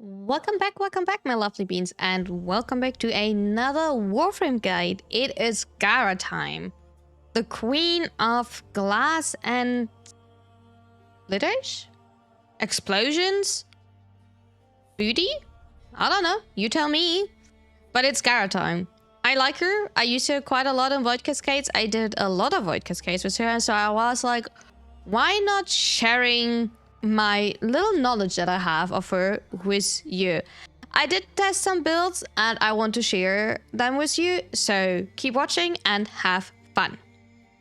Welcome back, my lovely beans, and welcome back to another Warframe guide. It is Gara time, the queen of glass and glitters, explosions, booty. I don't know. You tell me. But it's Gara time. I like her. I used her quite a lot in Void Cascades. I did a lot of Void Cascades with her, so I was like, why not sharing my little knowledge that I have of her with you? I did test some builds and I want to share them with you, so keep watching and have fun.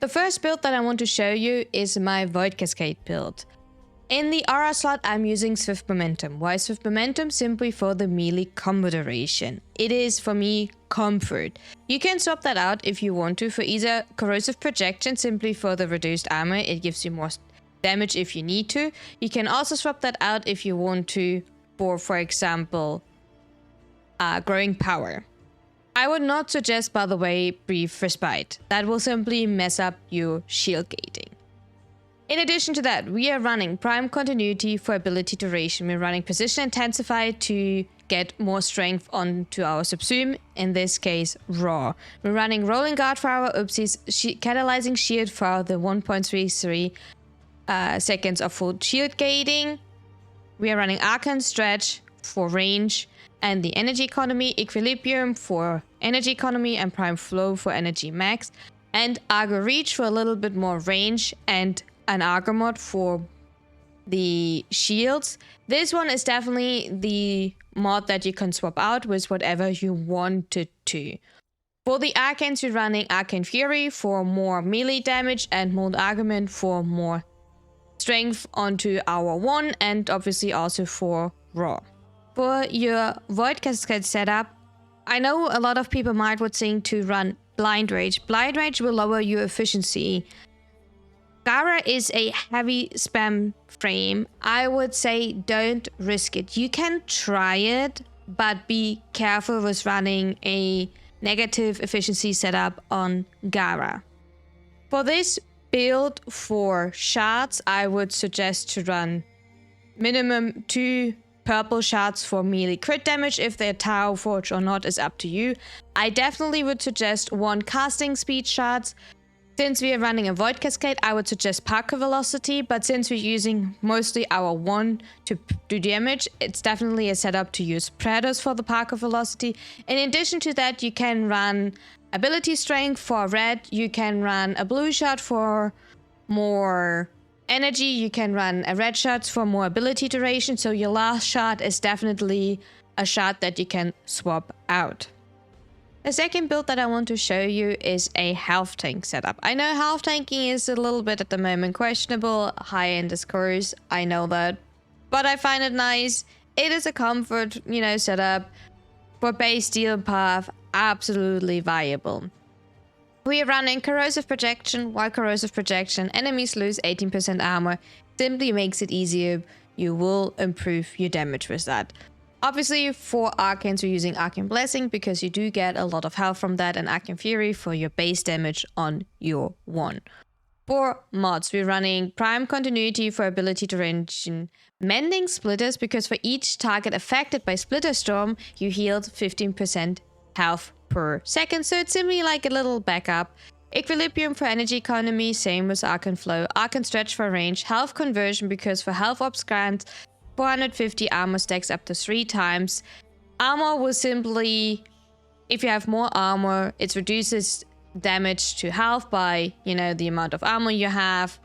The first build that I want to show you is my Void Cascade build. In the aura slot, I'm using Swift Momentum. Why Swift Momentum? Simply for the melee combo duration. It is, for me, comfort. You can swap that out if you want to for either Corrosive Projection, simply for the reduced armor. It gives you more damage if you need to. You can also swap that out if you want to for example, Growing Power. I would not suggest, by the way, Brief Respite. That will simply mess up your shield gating. In addition to that, we are running Prime Continuity for ability duration. We're running Position Intensify to get more strength onto our Subsume, in this case, Raw. We're running Rolling Guard for our Oopsies, Catalyzing Shield for the 1.33 seconds of full shield gating. We are running Arcane Stretch for range, and the Energy Economy, Equilibrium for energy economy, and Prime Flow for energy max, and Argo Reach for a little bit more range, and an Argo mod for the shields. This one is definitely the mod that you can swap out with whatever you wanted to. For the Arcanes, we're running Arcane Fury for more melee damage and Mold Argument for more strength onto our 1, and obviously also for Raw. For your Void Cascade setup, I know a lot of people might would think to run Blind Rage. Blind Rage will lower your efficiency. Gara is a heavy spam frame. I would say don't risk it. You can try it, but be careful with running a negative efficiency setup on Gara. For this build for shards, I would suggest to run minimum 2 purple shards for melee crit damage. If they're Tau Forge or not is up to you. I definitely would suggest 1 casting speed shards. Since we are running a Void Cascade, I would suggest Parkour Velocity, but since we're using mostly our 1 to do damage, it's definitely a setup to use Predators for the Parkour Velocity. In addition to that, you can run Ability Strength for red, you can run a blue shot for more energy, you can run a red shot for more ability duration, so your last shot is definitely a shot that you can swap out. The second build that I want to show you is a health tank setup. I know health tanking is a little bit at the moment questionable, high-end discourse, I know that, but I find it nice. It is a comfort, setup for base steel path, absolutely viable. We are running Corrosive Projection. While Corrosive Projection, enemies lose 18% armor, simply makes it easier. You will improve your damage with that. Obviously, for Arcanes, we're using Arcane Blessing because you do get a lot of health from that, and Arcane Fury for your base damage on your 1. For mods, we're running Prime Continuity for ability duration, Mending Splitters because for each target affected by Splitter Storm, you healed 15% health per second, so it's simply like a little backup. Equilibrium for energy economy, same with Arcane Flow. Arcane Stretch for range, health conversion because for health ops grants, 450 armor stacks up to 3 times. Armor will simply, if you have more armor, it reduces damage to health by, the amount of armor you have.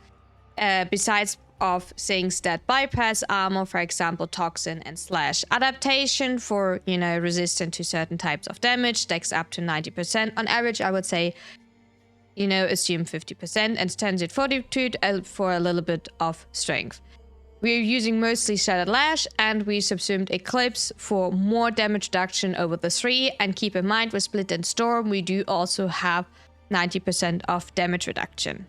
Besides of things that bypass armor, for example, Toxin and Slash. Adaptation for, resistant to certain types of damage, stacks up to 90%. On average, I would say, assume 50%, and Transient Fortitude for a little bit of strength. We're using mostly Shattered Lash, and we subsumed Eclipse for more damage reduction over the 3. And keep in mind, with Split and Storm, we do also have 90% of damage reduction.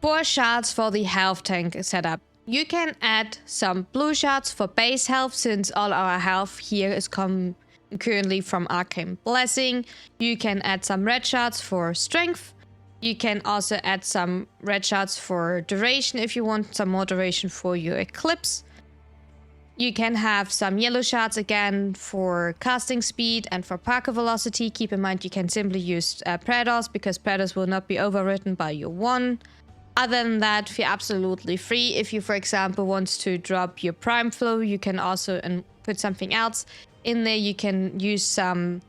4 shards for the health tank setup. You can add some blue shards for base health, since all our health here is currently from Arcane Blessing. You can add some red shards for strength. You can also add some red shards for duration if you want some more duration for your Eclipse. You can have some yellow shards again for casting speed and for parkour velocity. Keep in mind you can simply use Predators because Predators will not be overwritten by your 1. Other than that, feel absolutely free. If you, for example, want to drop your Prime Flow, you can also put something else in there. You can use some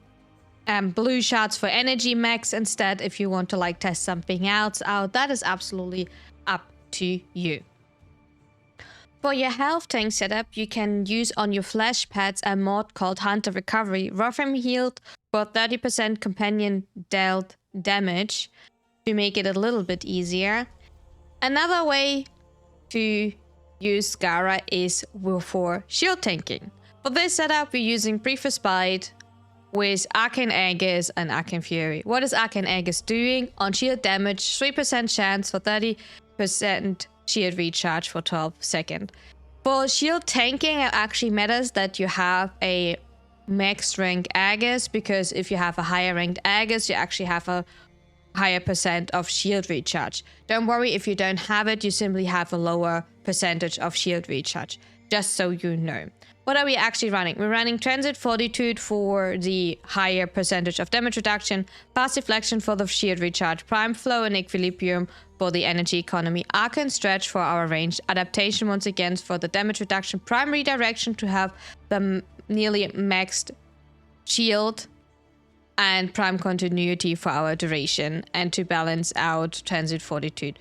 blue shards for energy max instead if you want to like test something else out. That is absolutely up to you. For your health tank setup, you can use on your flash pads a mod called Hunter Recovery. Warframe healed for 30% companion dealt damage to make it a little bit easier. Another way to use Gara is for shield tanking. For this setup, we're using Preface Bite with Arcane Aegis and Arcane Fury. What is Arcane Aegis doing? On shield damage, 3% chance for 30% shield recharge for 12 seconds. For shield tanking, it actually matters that you have a max rank Aegis, because if you have a higher ranked Aegis, you actually have a higher percent of shield recharge. Don't worry if you don't have it, you simply have a lower percentage of shield recharge, just so you know. What are we actually running? We're running Transit Fortitude for the higher percentage of damage reduction, Fast Deflection for the shield recharge, Prime Flow and Equilibrium for the energy economy, Arcane Stretch for our range, Adaptation once again for the damage reduction, Prime Redirection to have the nearly maxed shield, and Prime Continuity for our duration and to balance out Transit Fortitude.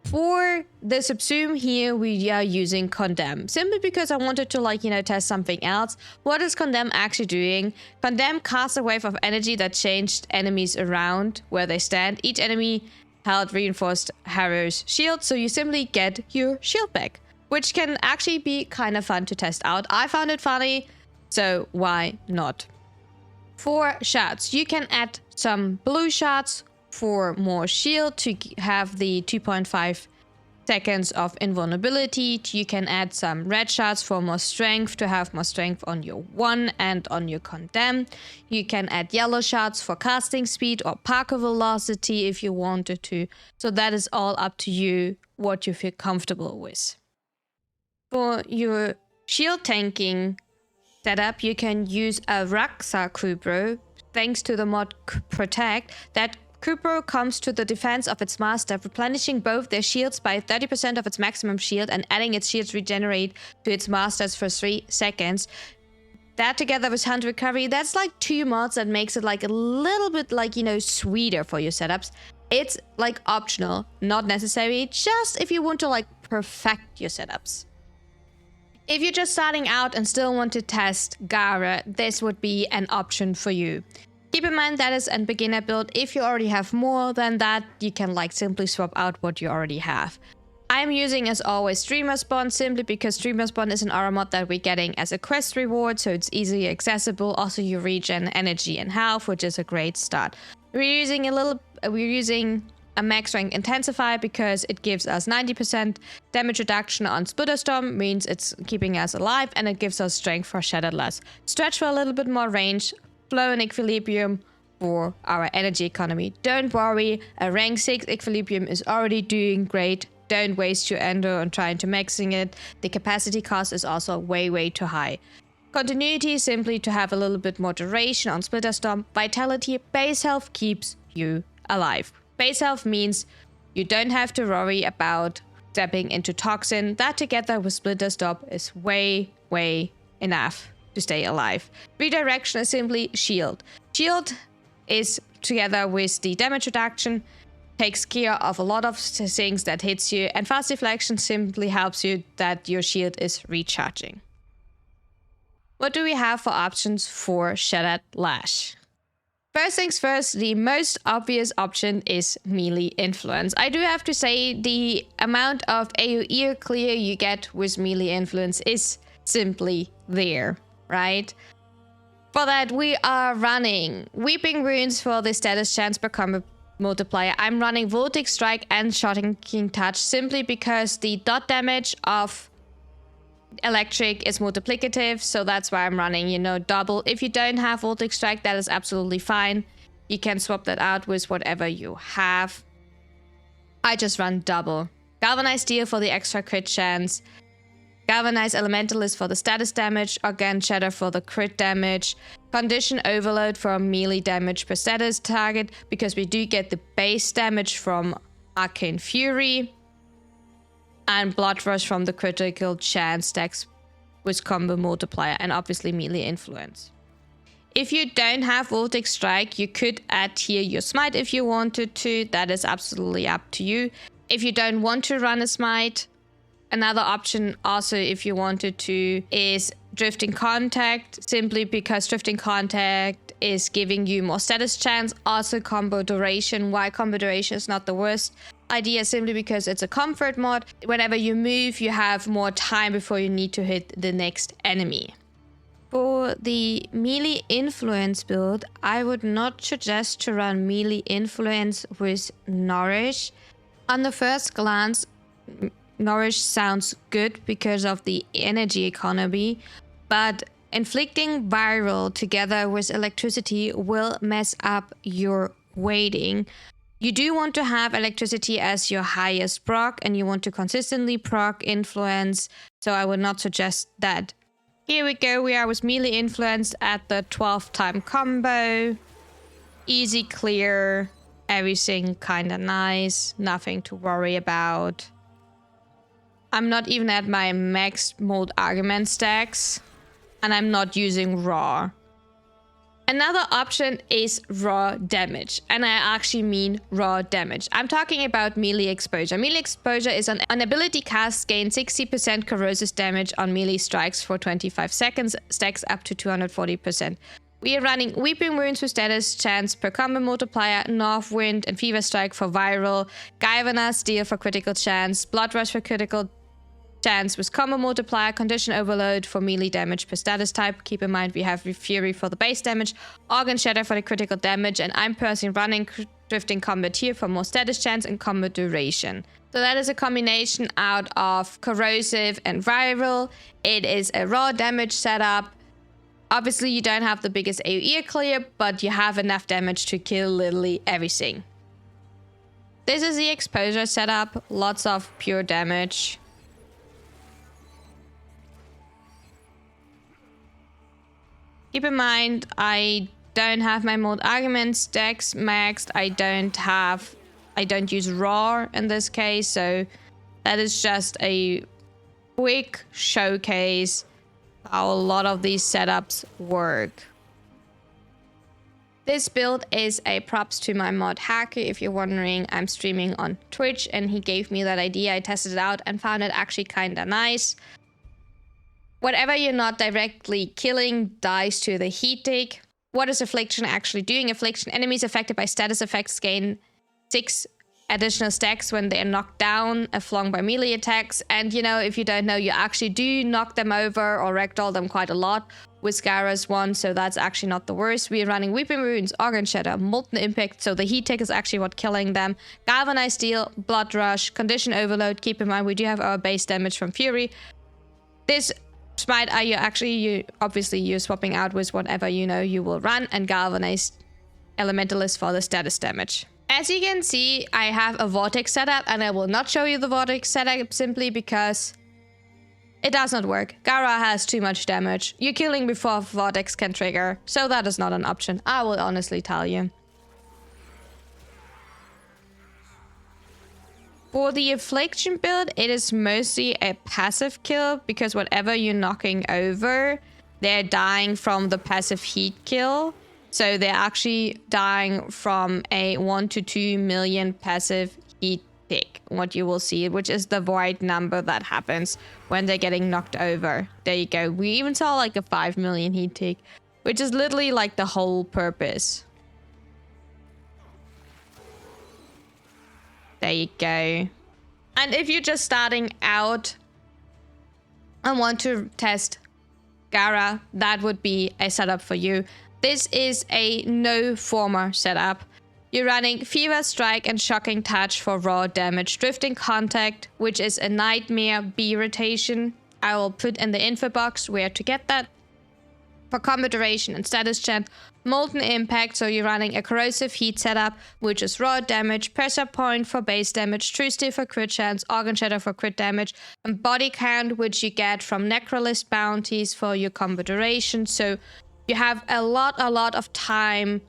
For the subsume here, we are using Condemn, simply because I wanted to test something else. What is Condemn actually doing? Condemn casts a wave of energy that changed enemies around where they stand. Each enemy held reinforced Harrow's shield, so you simply get your shield back, which can actually be kind of fun to test out. I found it funny, so why not? For shards, you can add some blue shards for more shield to have the 2.5 seconds of invulnerability. You can add some red shards for more strength to have more strength on your 1 and on your Condemn. You can add yellow shards for casting speed or parkour velocity if you wanted to. So that is all up to you what you feel comfortable with. For your shield tanking setup, you can use a Raksa Kubro. Thanks to the mod Protect, that Kubro comes to the defense of its master, replenishing both their shields by 30% of its maximum shield and adding its shields regenerate to its masters for 3 seconds. That together with Hunter Recovery, that's like 2 mods that makes it like a little bit sweeter for your setups. It's like optional, not necessary, just if you want to perfect your setups. If you're just starting out and still want to test Gara, this would be an option for you. Keep in mind that is a beginner build. If you already have more than that, you can simply swap out what you already have. I'm using, as always, Streamer Spawn, simply because Streamer Spawn is an aura mod that we're getting as a quest reward, so it's easily accessible. Also, you regen energy and health, which is a great start. We're using a max rank intensifier because it gives us 90% damage reduction on Splitterstorm, means it's keeping us alive, and it gives us strength for Shadowless. Stretch for a little bit more range, Flow and Equilibrium for our energy economy. Don't worry, a rank 6 Equilibrium is already doing great. Don't waste your endo on trying to maxing it. The capacity cost is also way too high. Continuity, simply to have a little bit more duration on Splitterstorm. Vitality, base health keeps you alive. Base health means you don't have to worry about stepping into Toxin. That together with Splitterstorm is way enough to stay alive. Redirection is simply shield. Shield is together with the damage reduction, takes care of a lot of things that hits you, and Fast Deflection simply helps you that your shield is recharging. What do we have for options for Shattered Lash? First things first, the most obvious option is melee influence. I do have to say the amount of AoE clear you get with melee influence is simply there, right? For that, we are running Weeping Runes for the status chance per combat multiplier. I'm running Voltic Strike and Shocking Touch simply because the dot damage of electric is multiplicative, so that's why I'm running, double. If you don't have Voltic Strike, that is absolutely fine. You can swap that out with whatever you have. I just run double. Galvanized Steel for the extra crit chance. Galvanize Elementalist for the status damage, Organ Shatter for the crit damage, Condition Overload for melee damage per status target, because we do get the base damage from Arcane Fury, and Blood Rush from the critical chance stacks with combo multiplier, and obviously melee influence. If you don't have Vortex Strike, you could add here your Smite if you wanted to. That is absolutely up to you. If you don't want to run a Smite, another option also, if you wanted to, is Drifting Contact, simply because Drifting Contact is giving you more status chance. Also combo duration. Why combo duration is not the worst idea, simply because it's a comfort mod. Whenever you move, you have more time before you need to hit the next enemy. For the melee influence build, I would not suggest to run melee influence with Nourish. On the first glance, Nourish sounds good because of the energy economy, but inflicting viral together with electricity will mess up your weighting. You do want to have electricity as your highest proc, and you want to consistently proc influence, so I would not suggest that. Here we go, we are with melee influence at the 12th time combo. Easy clear, everything kinda nice, nothing to worry about. I'm not even at my max mold argument stacks, and I'm not using raw. Another option is raw damage, and I actually mean raw damage. I'm talking about melee exposure. Melee exposure is an ability cast gain 60% corrosive damage on melee strikes for 25 seconds, stacks up to 240%. We are running Weeping Wounds with status chance per combo multiplier, North Wind and Fever Strike for viral, Galvanize Steel for critical chance, Blood Rush for critical chance with combo multiplier, Condition Overload for melee damage per status type. Keep in mind we have Fury for the base damage, Organ Shatter for the critical damage, and I'm personally running Drifting Combat here for more status chance and combo duration. So that is a combination out of corrosive and viral. It is a raw damage setup. Obviously you don't have the biggest AoE clear, but you have enough damage to kill literally everything. This is the exposure setup, lots of pure damage. Keep in mind, I don't have my mold argument stacks maxed. I don't use raw in this case, so that is just a quick showcase how a lot of these setups work. This build is a props to my mod Hacker. If you're wondering, I'm streaming on Twitch and he gave me that idea. I tested it out and found it actually kinda nice. Whatever you're not directly killing dies to the heat take. What is Affliction actually doing? Affliction, enemies affected by status effects gain 6 additional stacks when they are knocked down, flung by melee attacks. And you know, if you don't know, you actually do knock them over or ragdoll them quite a lot with Gara's one, so that's actually not the worst. We are running Weeping Wounds, Organ Shatter, Molten Impact, so the heat take is actually what killing them. Galvanize Steel, Blood Rush, Condition Overload. Keep in mind, we do have our base damage from Fury. This Smite you obviously you're swapping out with whatever you know you will run, and Galvanize Elementalist for the status damage. As you can see, I have a Vortex setup, and I will not show you the Vortex setup simply because it does not work. Gara has too much damage. You're killing before Vortex can trigger, so that is not an option, I will honestly tell you. For the Affliction build, it is mostly a passive kill, because whatever you're knocking over, they're dying from the passive heat kill. So they're actually dying from a 1 to 2 million passive heat tick, what you will see, which is the void number that happens when they're getting knocked over. There you go. We even saw like a 5 million heat tick, which is literally like the whole purpose. There you go. And if you're just starting out and want to test Gara, that would be a setup for you. This is a no former setup. You're running Fever Strike and Shocking Touch for raw damage. Drifting Contact, which is a Nightmare B rotation. I will put in the info box where to get that. For combo duration and status check, Molten Impact, so you're running a Corrosive Heat setup, which is raw damage, Pressure Point for base damage, True Steel for crit chance, Organ Shatter for crit damage, and Body Count, which you get from Necrolist bounties for your combo duration. So you have a lot of time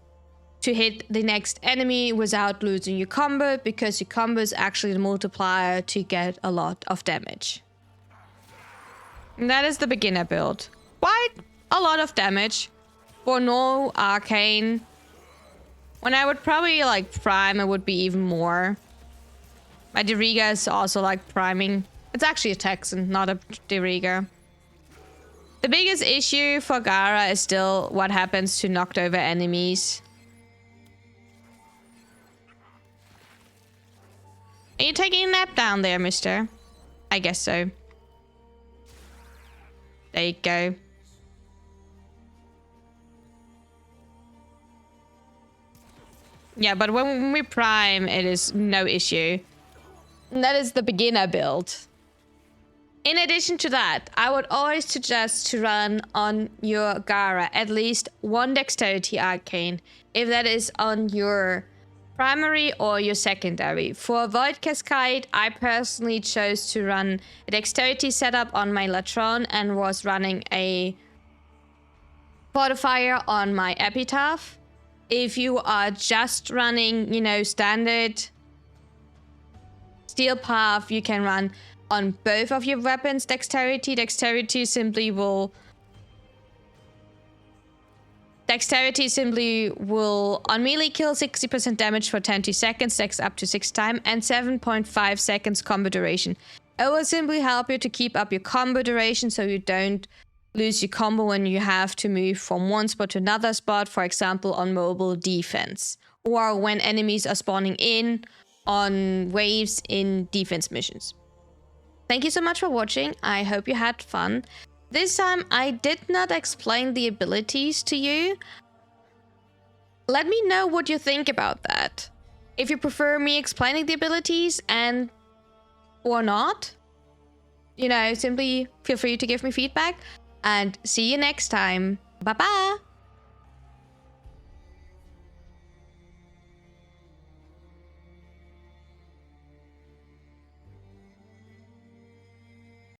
to hit the next enemy without losing your combo, because your combo is actually the multiplier to get a lot of damage. And that is the beginner build. Quite a lot of damage for no arcane. When I would probably like prime, it would be even more. My Diriga is also like priming. It's actually a Texan, not a Diriga. The biggest issue for Gara is still what happens to knocked over enemies. Are you taking a nap down there, mister? I guess so. There you go. Yeah, but when we prime, it is no issue. And that is the beginner build. In addition to that, I would always suggest to run on your Gara at least one dexterity arcane, if that is on your primary or your secondary. For Void Cascade, I personally chose to run a dexterity setup on my Latron and was running a Fortifier on my Epitaph. If you are just running, you know, standard Steel Path, you can run on both of your weapons dexterity. Dexterity simply will on melee kill 60% damage for 20 seconds, stacks up to 6 times, and 7.5 seconds combo duration. It will simply help you to keep up your combo duration so you don't lose your combo when you have to move from one spot to another spot, for example on mobile defense, or when enemies are spawning in on waves in defense missions. Thank you so much for watching. I hope you had fun. This time I did not explain the abilities to you. Let me know what you think about that. If you prefer me explaining the abilities and or not, you know, simply feel free to give me feedback. And see you next time. Bye bye.